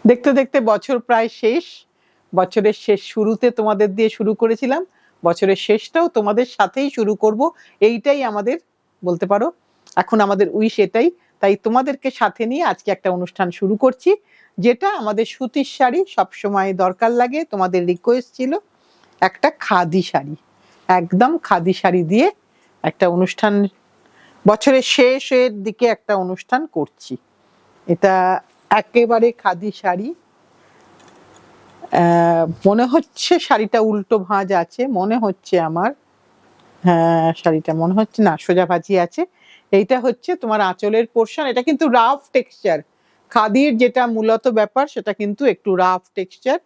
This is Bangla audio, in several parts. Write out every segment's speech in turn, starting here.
দেখতে দেখতে বছর প্রায় শেষ। বছরের শেষ শুরুতে তোমাদের দিয়ে শুরু করেছিলাম, বছরের শেষটাও তোমাদের সাথেই শুরু করব। এইটাই আমাদের বলতে পারো এখন আমাদের উইশ এটাই। তাই তোমাদেরকে সাথে নিয়ে আজকে একটা অনুষ্ঠান শুরু করছি, যেটা আমাদের সুতির শাড়ি সবসময় দরকার লাগে। তোমাদের রিকোয়েস্ট ছিল একটা খাদি শাড়ি, একদম খাদি শাড়ি দিয়ে একটা অনুষ্ঠান, বছরের শেষের দিকে একটা অনুষ্ঠান করছি। এটা একেবারে খাদি শাড়ি। মনে হচ্ছে শাড়িটা উল্টো ভাঁজ আছে, মনে হচ্ছে আমার। হ্যাঁ, শাড়িটা মনে হচ্ছে না, সোজা ভাঁজি আছে। এইটা হচ্ছে তোমার আঁচলের পোর্শন। এটা কিন্তু রাফ টেক্সচার। খাদির যেটা মূলত ব্যাপার সেটা কিন্তু একটু রাফ টেক্সচার।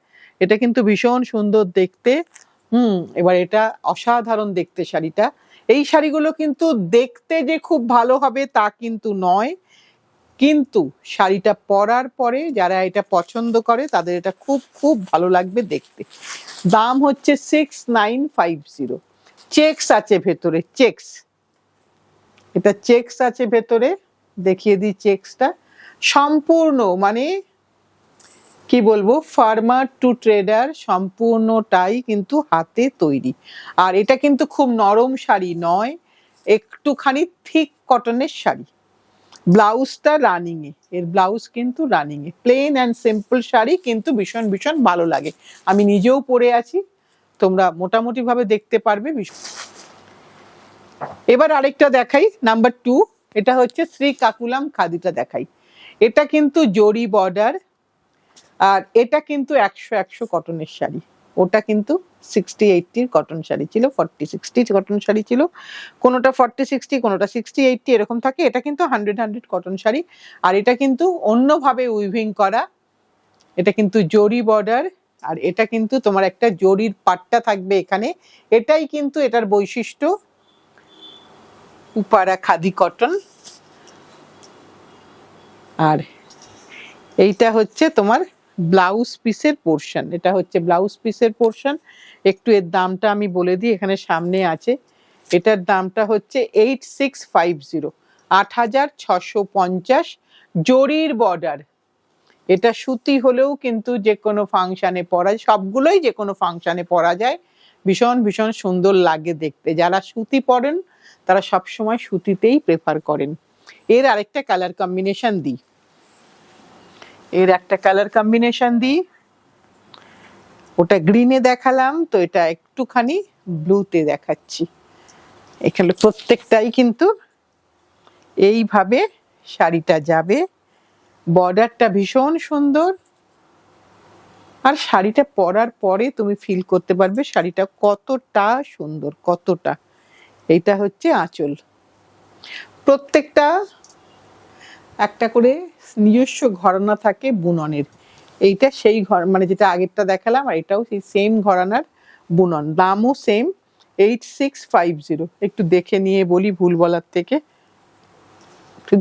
এটা কিন্তু ভীষণ সুন্দর দেখতে। এবার এটা অসাধারণ দেখতে শাড়িটা। এই শাড়িগুলো কিন্তু দেখতে যে খুব ভালো হবে তা কিন্তু নয়, কিন্তু শাড়িটা পরার পরে যারা এটা পছন্দ করে তাদের এটা খুব খুব ভালো লাগবে দেখতে। দাম হচ্ছে 6950। চেকস আছে ভেতরে, চেকস। এটা চেকস আছে ভেতরে, দেখিয়ে দিই চেকসটা। সম্পূর্ণ মানে কি বলবো, ফার্মার টু ট্রেডার, সম্পূর্ণটাই কিন্তু হাতে তৈরি। আর এটা কিন্তু খুব নরম শাড়ি নয়, একটুখানি থিক কটনের শাড়ি। ব্লাউজটা রানিং এ, এর ব্লাউজ কিন্তু running A. Plain and simple sari, কিন্তু ভীষণ ভীষণ ভালো লাগে। আমি নিজেও পরে আছি, তোমরা মোটামুটি ভাবে দেখতে পারবে। এবার আরেকটা দেখাই, নাম্বার 2। এটা হচ্ছে শ্রীকাকুলাম খাদিটা দেখাই। এটা কিন্তু জরি বর্ডার, আর এটা কিন্তু 100-100 কটনের শাড়ি। ওটা কিন্তু 60-80 কটন শাড়ি ছিল, 40-60 কটন শাড়ি ছিল। কোনোটা 40-60, কোনোটা 60-80 এরকম থাকে। এটা কিন্তু 100-100 কটন শাড়ি। আর এটা কিন্তু অন্যভাবে উইভিং করা। এটা কিন্তু জরি বর্ডার, আর এটা কিন্তু তোমার একটা জরির পাট্টা থাকবে এখানে। এটাই কিন্তু এটার বৈশিষ্ট্য, উপারা খাদি কটন। আর এইটা হচ্ছে তোমার ব্লাউজ পিসের পোর্শন। এটা হচ্ছে ব্লাউজ পিসের পোর্শন। একটু এর দামটা আমি বলে দিই, এখানে সামনে আছে। এটার দামটা হচ্ছে 8650, 8650। জরির বর্ডার। এটা সুতি হলেও কিন্তু যে কোনো ফাংশনে পরা, সবগুলোই যে কোনো ফাংশনে পরা যায়। ভীষণ ভীষণ সুন্দর লাগে দেখতে। যারা সুতি পরেন তারা সবসময় সুতিতেই প্রেফার করেন। এর আরেকটা কালার কম্বিনেশন দিই, ওটা গ্রিনে দেখালাম, তো এটা একটুখানি ব্লুতে দেখাচ্ছি। এখানে প্রত্যেকটাই কিন্তু এইভাবে শাড়িটা যাবে। বর্ডারটা ভীষণ সুন্দর, আর শাড়িটা পরার পরে তুমি ফিল করতে পারবে শাড়িটা কতটা সুন্দর, কতটা। এইটা হচ্ছে আঁচল। প্রত্যেকটা একটা করে নিজস্ব ঘরানা থাকে বুননের। এইটা সেই ঘর মানে যেটা আগেরটা দেখালাম, আর এটাও সেই সেম ঘরানার বুনন। দামও সেম, 8650। একটু দেখে নিয়ে বলি ভুল বলার থেকে।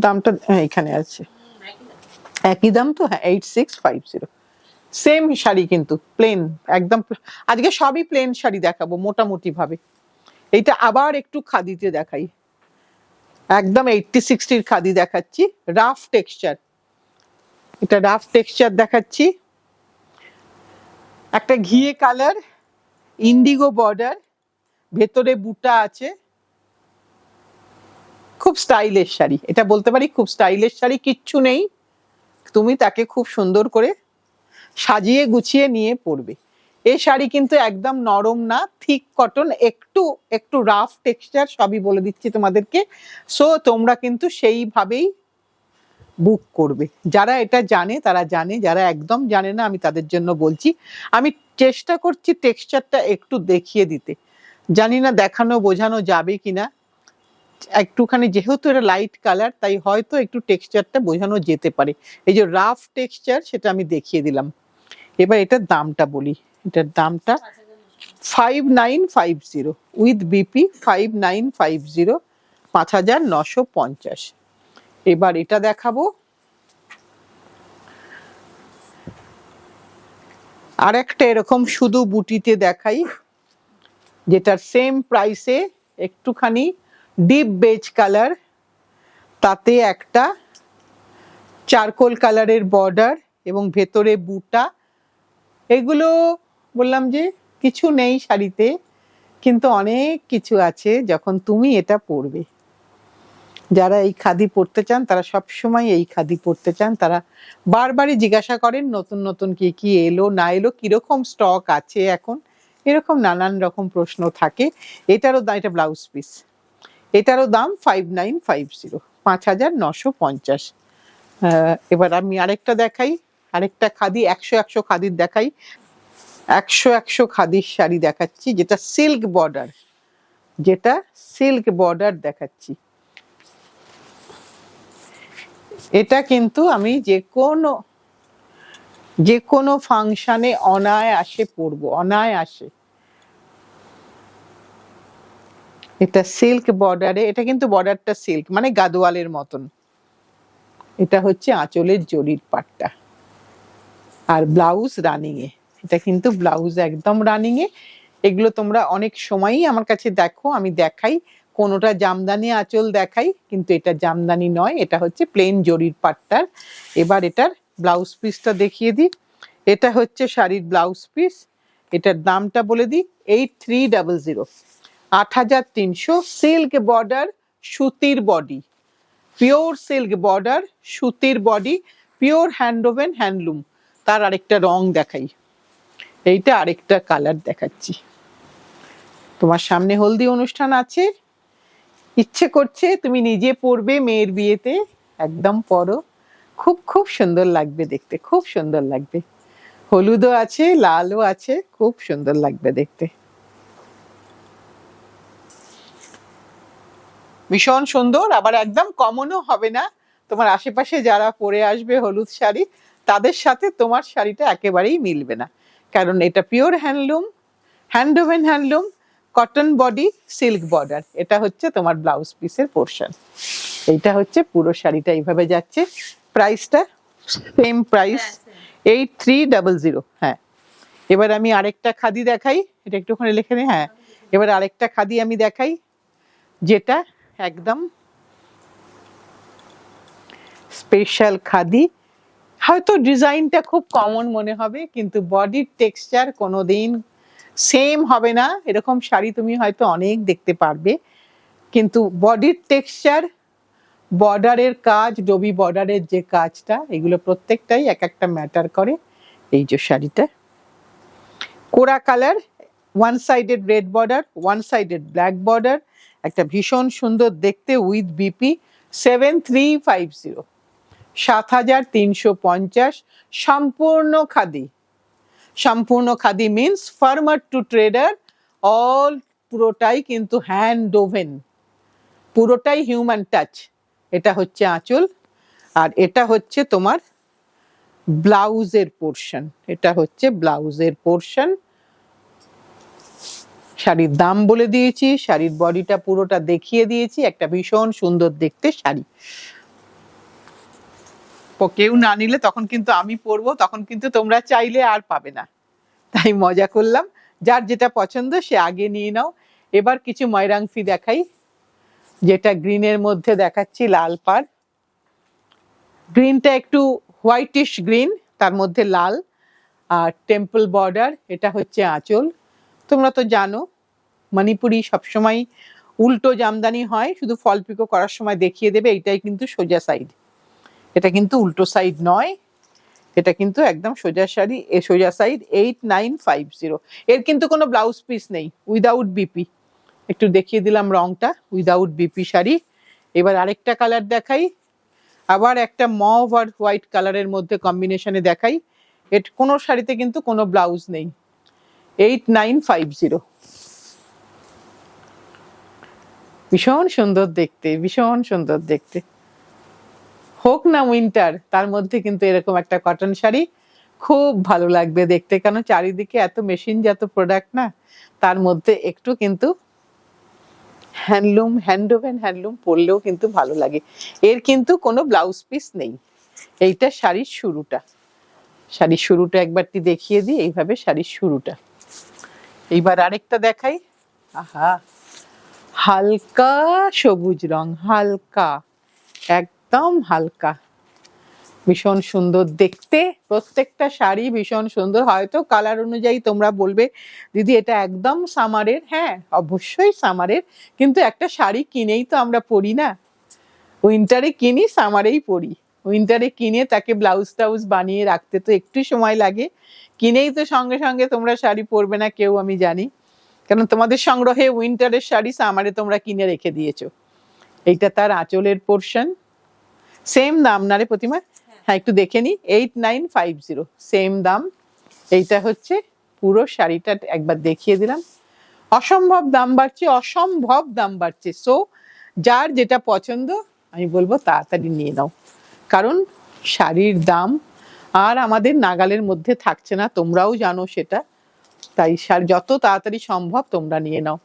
দামটা এখানে আছে, একই দাম তো। হ্যাঁ, 8650। সেম শাড়ি কিন্তু প্লেন, একদম। আজকে সবই প্লেন শাড়ি দেখাবো মোটামুটি ভাবে। এইটা আবার একটু খাদিতে দেখাই, একদম 80-60 খাদি দেখাচ্ছি। রাফ টেক্সচার, এটা রাফ টেক্সচার দেখাচ্ছি। একটা ঘিয়ে কালার, ইন্ডিগো বর্ডার, ভেতরে বুটা আছে। খুব স্টাইলিশ শাড়ি, এটা বলতে পারি খুব স্টাইলিশ শাড়ি। কিচ্ছু নেই, তুমি তাকে খুব সুন্দর করে সাজিয়ে গুছিয়ে নিয়ে পরবে। এই শাড়ি কিন্তু একদম নরম না, থিক কটন, একটু একটু রাফ টেক্সচার, সবই বলে দিচ্ছি তোমাদেরকে। সো তোমরা কিন্তু সেইভাবেই বুক করবে। যারা এটা জানে তারা জানে, যারা একদম জানে না আমি তাদের জন্য বলছি। আমি চেষ্টা করছি টেক্সচারটা একটু দেখিয়ে দিতে, জানি না দেখানো বোঝানো যাবে কিনা। একটুখানি যেহেতু এটা লাইট কালার, তাই হয়তো একটু টেক্সচারটা বোঝানো যেতে পারে। এই যে রাফ টেক্সচার, সেটা আমি দেখিয়ে দিলাম। এবার এটার দামটা বলি। এটার দামটা 5950 উইথ বিপি, 5950, 5950। এবার এটা দেখাবো, আর একটা এরকম শুধু বুটিতে দেখাই, যেটার সেম প্রাইসে একটুখানি ডিপ বেজ কালার, তাতে একটা চারকোল কালারের বর্ডার, এবং ভেতরে বুটা। এগুলো বললাম যে কিছু নেই শাড়িতে, কিন্তু অনেক কিছু আছে যখন তুমি এটা পরবে। যারা এই খাদি পরতে চান তারা সবসময় এই খাদি পরতে চান, তারা বারবারই জিজ্ঞাসা করেন নতুন নতুন কি কি এলো না এলো, কিরকম স্টক আছে এখন, এরকম নানান রকম প্রশ্ন থাকে। এটারও দাম, এটা ব্লাউজ পিস, এটারও দাম 5950, 5950। এবার আমি আরেকটা দেখাই, আরেকটা খাদি 100 খাদির দেখাই। 100 খাদির শাড়ি দেখাচ্ছি, যেটা সিল্ক বর্ডার, যেটা সিল্ক বর্ডার দেখাচ্ছি। এটা কিন্তু আমি যে কোনো ফাংশনে অনায়াসে পরবো, অনায়াসে। এটা সিল্ক বর্ডারে, এটা কিন্তু বর্ডারটা সিল্ক মানে গাদোয়ালের মতন। এটা হচ্ছে আঁচলের জরির পাটটা, আর ব্লাউজ রানিং এ। এটা কিন্তু ব্লাউজ একদম রানিং এ। এগুলো তোমরা অনেক সময়ই আমার কাছে দেখো, আমি দেখাই কোনোটা জামদানি আঁচল দেখাই, কিন্তু এটা জামদানি নয়, এটা হচ্ছে প্লেন জরির পাটটার। এবার এটার ব্লাউজ পিসটা দেখিয়ে দিই। এটা হচ্ছে শাড়ির ব্লাউজ পিস, এটার দামটা বলে দিই 8300, 8300। সিল্ক বর্ডার, সুতির বডি, পিওর সিল্ক বর্ডার, সুতির বডি, পিওর হ্যান্ডওভেন হ্যান্ডলুম। তার আরেকটা রং দেখাই, এইটা আরেকটা কালার দেখাচ্ছি। তোমার সামনে হলদি অনুষ্ঠান আছে, ইচ্ছে করছে তুমি নিজে পরবে মেয়ের বিয়েতে, একদম পরো, খুব খুব সুন্দর লাগবে দেখতে, খুব সুন্দর লাগবে। হলুদও আছে, লালও আছে, খুব সুন্দর লাগবে দেখতে, ভীষণ সুন্দর। আবার একদম কমনও হবে না, তোমার আশেপাশে যারা পরে আসবে হলুদ শাড়ি, তাদের সাথে তোমার শাড়িটা একেবারেই মিলবে না, কারণ এটা pure handloom, handwoven handloom, cotton body, silk border. এটা হচ্ছে তোমার ব্লাউজ পিসের পোর্শন। এইটা হচ্ছে পুরো শাড়িটা এইভাবে যাচ্ছে। প্রাইসটা সেম প্রাইস, 8300। হ্যাঁ, এবার আমি আরেকটা খাদি দেখাই, এটা একটুখানি লিখে নে। হ্যাঁ, এবার আরেকটা খাদি আমি দেখাই, যেটা একদম স্পেশাল খাদি। হয়তো ডিজাইনটা খুব কমন মনে হবে, কিন্তু বডির টেক্সচার কোনোদিন সেম হবে না। এরকম শাড়ি তুমি হয়তো অনেক দেখতে পারবে, কিন্তু বডির টেক্সচার, বর্ডারের কাজ, ডবি বর্ডারের যে কাজটা, এগুলো প্রত্যেকটাই এক একটা ম্যাটার করে। এই যে শাড়িটা কোরা colour, one sided red border, one sided black border, একটা ভীষণ সুন্দর দেখতে উইথ বিপি। 7350, 7350, সম্পূর্ণ খাদি। সম্পূর্ণ khadi means farmer to trader, all পুরোটাই কিন্তু হ্যান্ড ওভেন, পুরোটাই হিউম্যান টাচ। এটা হচ্ছে আঁচল, আর এটা হচ্ছে তোমার ব্লাউজের পোর্শন, এটা হচ্ছে ব্লাউজের পোর্শন। শাড়ির দাম বলে দিয়েছি, শাড়ির বডিটা পুরোটা দেখিয়ে দিয়েছি। একটা ভীষণ সুন্দর দেখতে শাড়ি, কেউ না নিলে তখন কিন্তু আমি পরবো, তখন কিন্তু তোমরা চাইলে আর পাবে না, তাই মজা করলাম। যার যেটা পছন্দ সে আগে নিয়ে নাও। এবার কিছু ময়রাংফি দেখাই, যেটা গ্রিনের মধ্যে দেখাচ্ছি, লাল পাড়। গ্রিনটা একটু হোয়াইটিশ গ্রিন, তার মধ্যে লাল, আর টেম্পল বর্ডার। এটা হচ্ছে আঁচল। তোমরা তো জানো মণিপুরি সবসময় উল্টো জামদানি হয়, শুধু ফল পিকো করার সময় দেখিয়ে দেবে এইটাই কিন্তু সোজা সাইড, এটা কিন্তু উল্টো সাইড নয়, এটা কিন্তু একদম সোজা শাড়ি, সোজা সাইড। 8950। এর কিন্তু কোনো ব্লাউজ পিস নেই, উইদাউট বিপি। একটু দেখিয়ে দিলাম রংটা, উইদাউট বিপি শাড়ি। এবার আরেকটা কালার দেখাই, আবার একটা মভ আর হোয়াইট কালারের মধ্যে কম্বিনেশনে দেখাই। এর কোনো শাড়িতে কিন্তু কোনো ব্লাউজ নেই। 8950, ভীষণ সুন্দর দেখতে, ভীষণ সুন্দর দেখতে। হোক না উইন্টার, তার মধ্যে কিন্তু এরকম একটা কটন শাড়ি খুব ভালো লাগবে দেখতে, কেন চারিদিকে এত মেশিনজাত প্রোডাক্ট না, তার মধ্যে একটু কিন্তু হ্যান্ডলুম, হ্যান্ডওভেন হ্যান্ডলুম পরলেও কিন্তু ভালো লাগে। এর কিন্তু কোনো ব্লাউজ পিস নেই। এইটা শাড়ির শুরুটা, শাড়ির শুরুটা একবারটি দেখিয়ে দিই, এইভাবে শাড়ির শুরুটা। এইবার আরেকটা দেখাই, আহা, হালকা সবুজ রং, হালকা, একদম হালকা, ভীষণ সুন্দর দেখতে, প্রত্যেকটা শাড়ি ভীষণ সুন্দর। হয়তো কালার অনুযায়ী তোমরা বলবে দিদি এটা একদম সামারের, হ্যাঁ অবশ্যই সামারের, কিন্তু একটা শাড়ি কিনেই তো আমরা পরি না, উইন্টারে কিনি সামারেই পরি। উইন্টারে কিনে তাকে ব্লাউজ টাউজ বানিয়ে রাখতে তো একটু সময় লাগে, কিনেই তো সঙ্গে সঙ্গে তোমরা শাড়ি পরবে না কেউ, আমি জানি, কারণ তোমাদের সংগ্রহে উইন্টারের শাড়ি সামারে তোমরা কিনে রেখে দিয়েছো। এইটা তার আঁচলের পোর্শন, সেম দাম না রে প্রতিমা? হ্যাঁ একটু দেখে নি, 8950 সেম দাম। এইটা হচ্ছে পুরো শাড়িটা, একবার দেখিয়ে দিলাম। অসম্ভব দাম বাড়ছে, অসম্ভব দাম বাড়ছে। সো যার যেটা পছন্দ আমি বলবো তাড়াতাড়ি নিয়ে নাও, কারণ শাড়ির দাম আর আমাদের নাগালের মধ্যে থাকছে না, তোমরাও জানো সেটা। তাই যত তাড়াতাড়ি সম্ভব তোমরা নিয়ে নাও।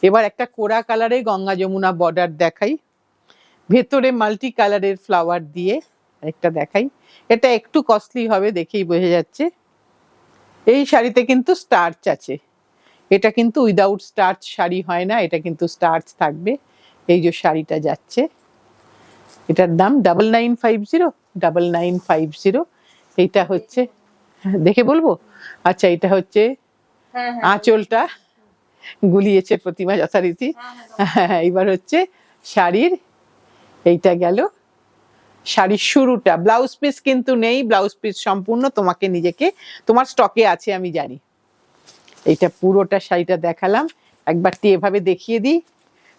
এবার একটা কোরা কালারে গঙ্গা যমুনা বর্ডার দেখাই, ভেতরে মাল্টি কালারের ফ্লাওয়ার দিয়ে একটা দেখাই। এটা একটু কস্টলি হবে, দেখেই বোঝা যাচ্ছে। এই শাড়িতে কিন্তু স্টার্চ আছে, এটা কিন্তু উইদাউট স্টার্চ শাড়ি হয় না, এটা কিন্তু স্টার্চ থাকবে। এই যে শাড়িটা যাচ্ছে, এটার দাম 9950। এইটা হচ্ছে, দেখে বলবো? আচ্ছা এটা হচ্ছে আঁচলটা গুলিয়েছে প্রতিমা যথারীতি। এইবার হচ্ছে শাড়ির, এইটা গেল শাড়ির শুরুটা। ব্লাউজ পিস কিন্তু নেই, ব্লাউজ পিস সম্পূর্ণ তোমাকে নিজেকে, তোমার স্টকে আছে আমি জানি। এইটা পুরোটা শাড়িটা দেখালাম, একবারটি এভাবে দেখিয়ে দিই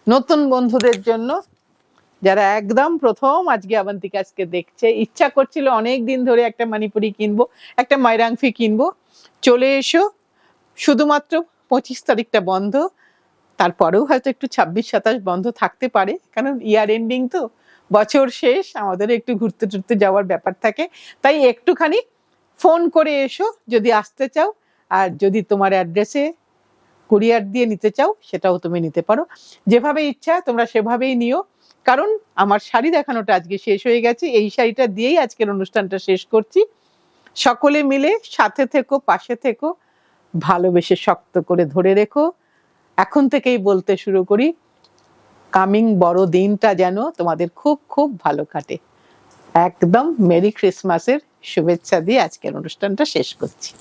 নতুন বন্ধুদের জন্য, যারা একদম প্রথম আজকে আবন্তিকাজকে দেখছে, ইচ্ছা করছিল অনেক দিন ধরে একটা মণিপুরি কিনবো, একটা মাইরাংফি কিনবো, চলে এসো। শুধুমাত্র 25 তারিখটা বন্ধ, তারপরেও হয়তো একটু 26-27 বন্ধ থাকতে পারে, কারণ ইয়ার এন্ডিং তো, বছর শেষ, আমাদের একটু ঘুরতে টুরতে যাওয়ার ব্যাপার থাকে। তাই একটুখানি ফোন করে এসো যদি আসতে চাও, আর যদি তোমার অ্যাড্রেসে কুরিয়ার দিয়ে নিতে চাও সেটাও তুমি নিতে পারো, যেভাবে ইচ্ছা তোমরা সেভাবেই নিও। কারণ আমার শাড়ি দেখানোটা আজকে শেষ হয়ে গেছে, এই শাড়িটা দিয়েই আজকের অনুষ্ঠানটা শেষ করছি। সকলে মিলে সাথে থেকো, পাশে থেকো, ভালোবেসে শক্ত করে ধরে রেখো। এখন থেকেই বলতে শুরু করি, কামিং বড় দিনটা যেন তোমাদের খুব খুব ভালো কাটে। একদম মেরি ক্রিসমাসের শুভেচ্ছা দিয়ে আজকের অনুষ্ঠানটা শেষ করছি।